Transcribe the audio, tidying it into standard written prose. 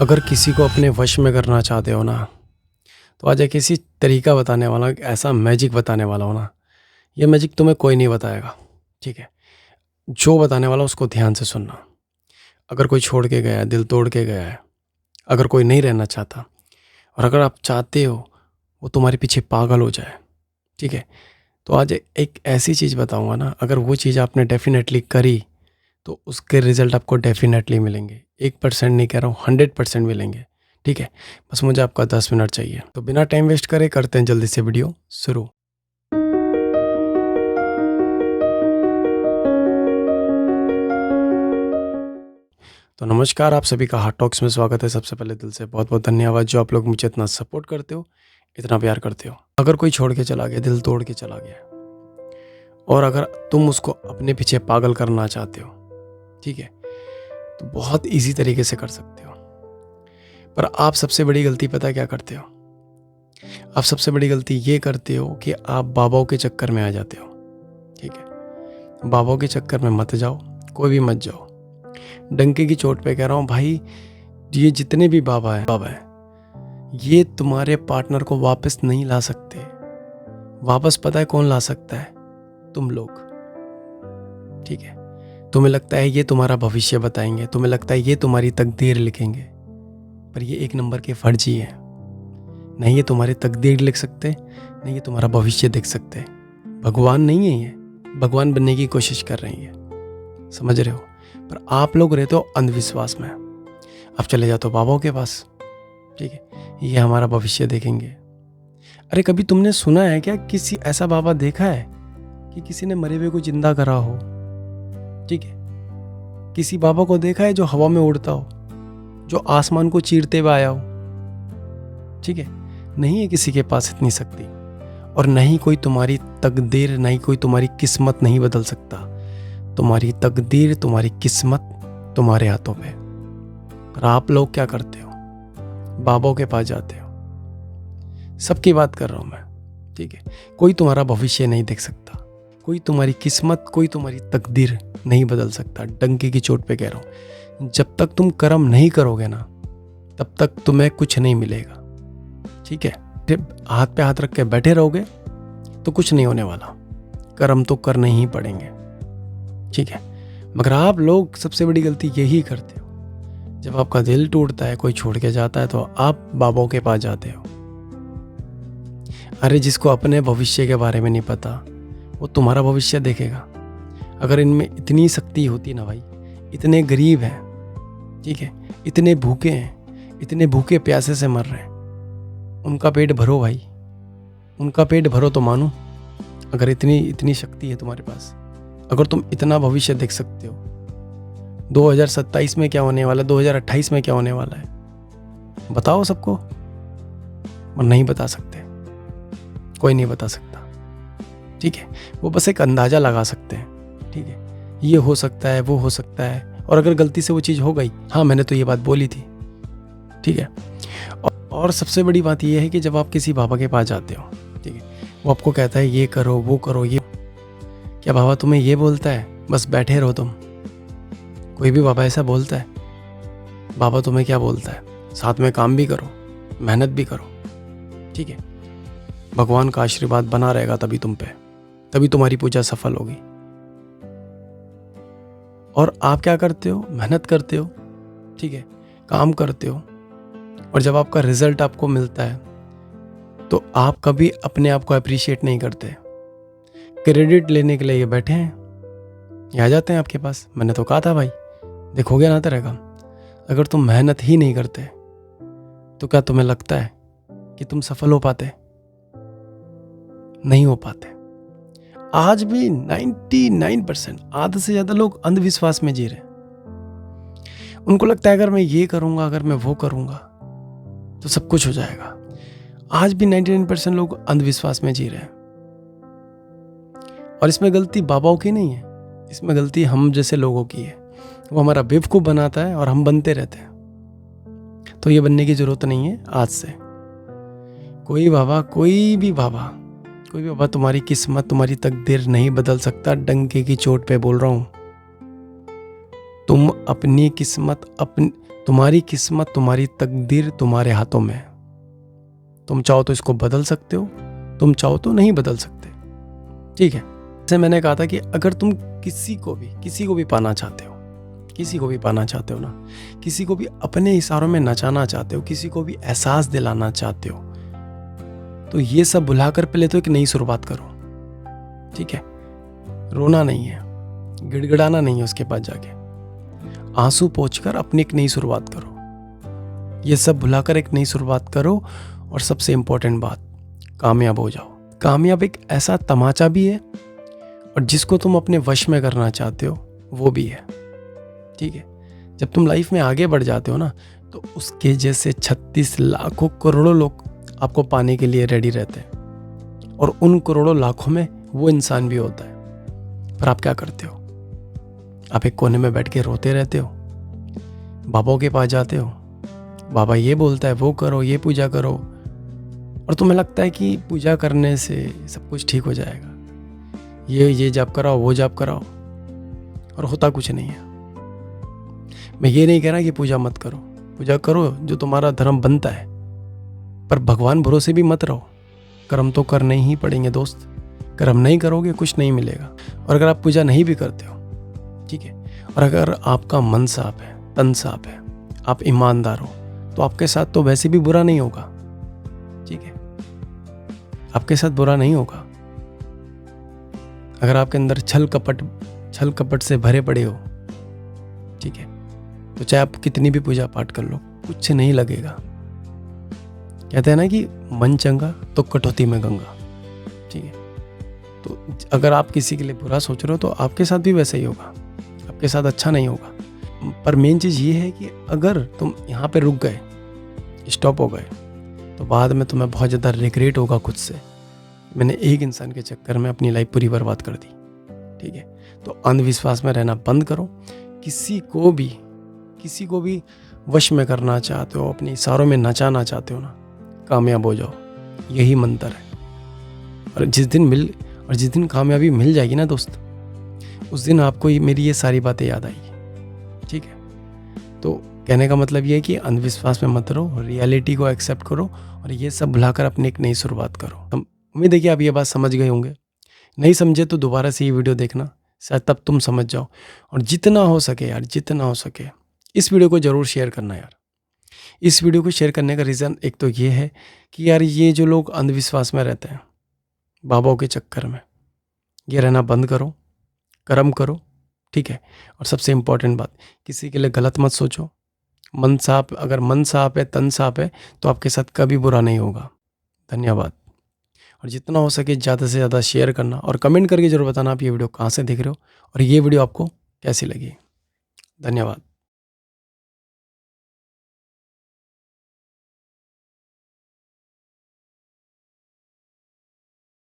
अगर किसी को अपने वश में करना चाहते हो ना, तो आज एक ऐसी तरीका बताने वाला हूँ, एक ऐसा मैजिक बताने वाला हूँ ना, ये मैजिक तुम्हें कोई नहीं बताएगा। ठीक है, जो बताने वाला उसको ध्यान से सुनना। अगर कोई छोड़ के गया है, दिल तोड़ के गया है, अगर कोई नहीं रहना चाहता, और अगर आप चाहते हो वो तुम्हारे पीछे पागल हो जाए, ठीक है, तो आज एक ऐसी चीज़ बताऊँगा ना, अगर वो चीज़ आपने डेफिनेटली करी तो उसके रिजल्ट आपको डेफिनेटली मिलेंगे। 1% नहीं कह रहा हूँ, 100% मिलेंगे। ठीक है, बस मुझे आपका 10 मिनट चाहिए। तो बिना टाइम वेस्ट करे करते हैं जल्दी से वीडियो शुरू। तो नमस्कार, आप सभी का हार्ट टॉक्स में स्वागत है। सबसे पहले दिल से बहुत बहुत धन्यवाद जो आप लोग मुझे इतना सपोर्ट करते हो, इतना प्यार करते हो। अगर कोई छोड़ के चला गया, दिल तोड़ के चला गया, और अगर तुम उसको अपने पीछे पागल करना चाहते हो, ठीक है, तो बहुत इजी तरीके से कर सकते हो। पर आप सबसे बड़ी गलती पता क्या करते हो? आप सबसे बड़ी गलती ये करते हो कि आप बाबाओं के चक्कर में आ जाते हो। ठीक है, बाबाओं के चक्कर में मत जाओ, कोई भी मत जाओ। डंके की चोट पे कह रहा हूँ भाई, ये जितने भी बाबा हैं, ये तुम्हारे पार्टनर को वापस नहीं ला सकते। वापस पता है कौन ला सकता है? तुम लोग। ठीक है, तुम्हें लगता है ये तुम्हारा भविष्य बताएंगे, तुम्हें लगता है ये तुम्हारी तकदीर लिखेंगे, पर ये एक नंबर के फर्जी हैं। नहीं ये तुम्हारी तकदीर लिख सकते, नहीं ये तुम्हारा भविष्य देख सकते। भगवान नहीं है, ये भगवान बनने की कोशिश कर रही है, समझ रहे हो? पर आप लोग रहते हो अंधविश्वास में। आप चले जाते हो बाबाओं के पास, ठीक है, ये हमारा भविष्य देखेंगे। अरे कभी तुमने सुना है क्या, किसी ऐसा बाबा देखा है कि किसी ने मरे हुए को जिंदा करा हो? ठीक है, किसी बाबा को देखा है जो हवा में उड़ता हो, जो आसमान को चीरते हुए आया हो? ठीक है, नहीं है किसी के पास इतनी शक्ति, और नहीं कोई तुम्हारी तकदीर, नहीं कोई तुम्हारी किस्मत नहीं बदल सकता। तुम्हारी तकदीर, तुम्हारी किस्मत तुम्हारे हाथों पे। पर आप लोग क्या करते हो? बाबाओं के पास जाते हो। सबकी बात कर रहा हूं मैं, ठीक है। कोई तुम्हारा भविष्य नहीं देख सकता, कोई तुम्हारी किस्मत, कोई तुम्हारी तकदीर नहीं बदल सकता। डंके की चोट पे कह रहा हूं, जब तक तुम कर्म नहीं करोगे ना, तब तक तुम्हें कुछ नहीं मिलेगा। ठीक है, हाथ पे हाथ रख के बैठे रहोगे तो कुछ नहीं होने वाला। कर्म तो करने ही पड़ेंगे, ठीक है। मगर आप लोग सबसे बड़ी गलती यही करते हो, जब आपका दिल टूटता है, कोई छोड़ के जाता है, तो आप बाबाओं के पास जाते हो। अरे जिसको अपने भविष्य के बारे में नहीं पता, वो तुम्हारा भविष्य देखेगा। अगर इनमें इतनी शक्ति होती ना भाई, इतने गरीब हैं, ठीक है, इतने भूखे हैं, इतने भूखे प्यासे से मर रहे हैं, उनका पेट भरो भाई, उनका पेट भरो तो मानो। अगर इतनी शक्ति है तुम्हारे पास, अगर तुम इतना भविष्य देख सकते हो, 2027 में क्या होने वाला है, 2028 में क्या होने वाला है, बताओ सबको। और नहीं बता सकते, कोई नहीं बता सकता, ठीक है। वो बस एक अंदाजा लगा सकते हैं, ठीक है, ये हो सकता है, वो हो सकता है। और अगर गलती से वो चीज़ हो गई, हाँ मैंने तो ये बात बोली थी, ठीक है। और सबसे बड़ी बात यह है कि जब आप किसी बाबा के पास जाते हो, ठीक है, वो आपको कहता है ये करो, वो करो, ये, क्या बाबा तुम्हें ये बोलता है बस बैठे रहो तुम? कोई भी बाबा ऐसा बोलता है? बाबा तुम्हें क्या बोलता है? साथ में काम भी करो, मेहनत भी करो, ठीक है। भगवान का आशीर्वाद बना रहेगा तभी तुम पे, तभी तुम्हारी पूजा सफल होगी। और आप क्या करते हो? मेहनत करते हो, ठीक है, काम करते हो, और जब आपका रिजल्ट आपको मिलता है तो आप कभी अपने आप को अप्रिशिएट नहीं करते। क्रेडिट लेने के लिए ये बैठे हैं, ये आ जाते हैं आपके पास। मैंने तो कहा था भाई, देखो गया ना तेरा काम। अगर तुम मेहनत ही नहीं करते तो क्या तुम्हें लगता है कि तुम सफल हो पाते? नहीं हो पाते। आज भी 99%, आधे से ज्यादा लोग अंधविश्वास में जी रहे हैं। उनको लगता है अगर मैं ये करूंगा, अगर मैं वो करूंगा तो सब कुछ हो जाएगा। आज भी 99% लोग अंधविश्वास में जी रहे हैं। और इसमें गलती बाबाओं की नहीं है, इसमें गलती हम जैसे लोगों की है। वो हमारा बेवकूफ बनाता है और हम बनते रहते हैं। तो ये बनने की जरूरत नहीं है आज से। कोई भी बाबा तुम्हारी किस्मत, तुम्हारी तकदीर नहीं बदल सकता। डंके की चोट पे बोल रहा हूं, तुम अपनी किस्मत तुम्हारी किस्मत, तुम्हारी तकदीर तुम्हारे हाथों में है। तुम चाहो तो इसको बदल सकते हो, तुम चाहो तो नहीं बदल सकते। ठीक है, जैसे मैंने कहा था कि अगर तुम किसी को भी पाना चाहते हो, किसी को भी पाना चाहते हो ना, किसी को भी अपने इशारों में नचाना चाहते हो, किसी को भी एहसास दिलाना चाहते हो, तो ये सब भुलाकर पहले तो एक नई शुरुआत करो। ठीक है, रोना नहीं है, गिड़गिड़ाना नहीं है, उसके पास जाके आंसू पोंछकर अपनी एक नई शुरुआत करो। ये सब भुलाकर एक नई शुरुआत करो। और सबसे इंपॉर्टेंट बात, कामयाब हो जाओ। कामयाब एक ऐसा तमाचा भी है और जिसको तुम अपने वश में करना चाहते हो वो भी है। ठीक है, जब तुम लाइफ में आगे बढ़ जाते हो ना, तो उसके जैसे 36 लाखों करोड़ों लोग आपको पाने के लिए रेडी रहते हैं और उन करोड़ों लाखों में वो इंसान भी होता है। पर आप क्या करते हो? आप एक कोने में बैठ के रोते रहते हो, बाबा के पास जाते हो, बाबा ये बोलता है वो करो, ये पूजा करो, और तुम्हें लगता है कि पूजा करने से सब कुछ ठीक हो जाएगा, ये जाप कराओ, वो जाप कराओ, और होता कुछ नहीं है। मैं ये नहीं कह रहा कि पूजा मत करो, पूजा करो जो तुम्हारा धर्म बनता है, पर भगवान भरोसे भी मत रहो। कर्म तो करने ही पड़ेंगे दोस्त, कर्म नहीं करोगे कुछ नहीं मिलेगा। और अगर आप पूजा नहीं भी करते हो, ठीक है, और अगर आपका मन साफ है, तन साफ है, आप ईमानदार हो, तो आपके साथ तो वैसे भी बुरा नहीं होगा। ठीक है, आपके साथ बुरा नहीं होगा। अगर आपके अंदर छल कपट से भरे पड़े हो, ठीक है, तो चाहे आप कितनी भी पूजा पाठ कर लो, कुछ नहीं लगेगा। कहते हैं ना कि मन चंगा तो कटौती में गंगा। ठीक है, तो अगर आप किसी के लिए बुरा सोच रहे हो तो आपके साथ भी वैसा ही होगा, आपके साथ अच्छा नहीं होगा। पर मेन चीज़ ये है कि अगर तुम यहाँ पे रुक गए, स्टॉप हो गए, तो बाद में तुम्हें बहुत ज़्यादा रिग्रेट होगा खुद से, मैंने एक इंसान के चक्कर में अपनी लाइफ पूरी बर्बाद कर दी। ठीक है, तो अंधविश्वास में रहना बंद करो। किसी को भी वश में करना चाहते हो, अपने इशारों में नचाना चाहते हो ना, कामयाब हो जाओ, यही मंत्र है। और जिस दिन कामयाबी मिल जाएगी ना दोस्त, उस दिन आपको मेरी ये सारी बातें याद आएगी। ठीक है, तो कहने का मतलब ये है कि अंधविश्वास में मत रहो, रियलिटी को एक्सेप्ट करो और ये सब भुलाकर अपनी एक नई शुरुआत करो। उम्मीद है कि आप ये बात समझ गए होंगे। नहीं समझे तो दोबारा से ये वीडियो देखना, शायद तब तुम समझ जाओ। और जितना हो सके इस वीडियो को ज़रूर शेयर करना यार। इस वीडियो को शेयर करने का रीज़न एक तो ये है कि यार ये जो लोग अंधविश्वास में रहते हैं, बाबाओं के चक्कर में, ये रहना बंद करो, कर्म करो। ठीक है, और सबसे इम्पोर्टेंट बात, किसी के लिए गलत मत सोचो। अगर मन साफ है, तन साफ है, तो आपके साथ कभी बुरा नहीं होगा। धन्यवाद। और जितना हो सके ज़्यादा से ज़्यादा शेयर करना और कमेंट करके ज़रूर बताना आप ये वीडियो कहाँ से देख रहे हो और ये वीडियो आपको कैसी लगी। धन्यवाद।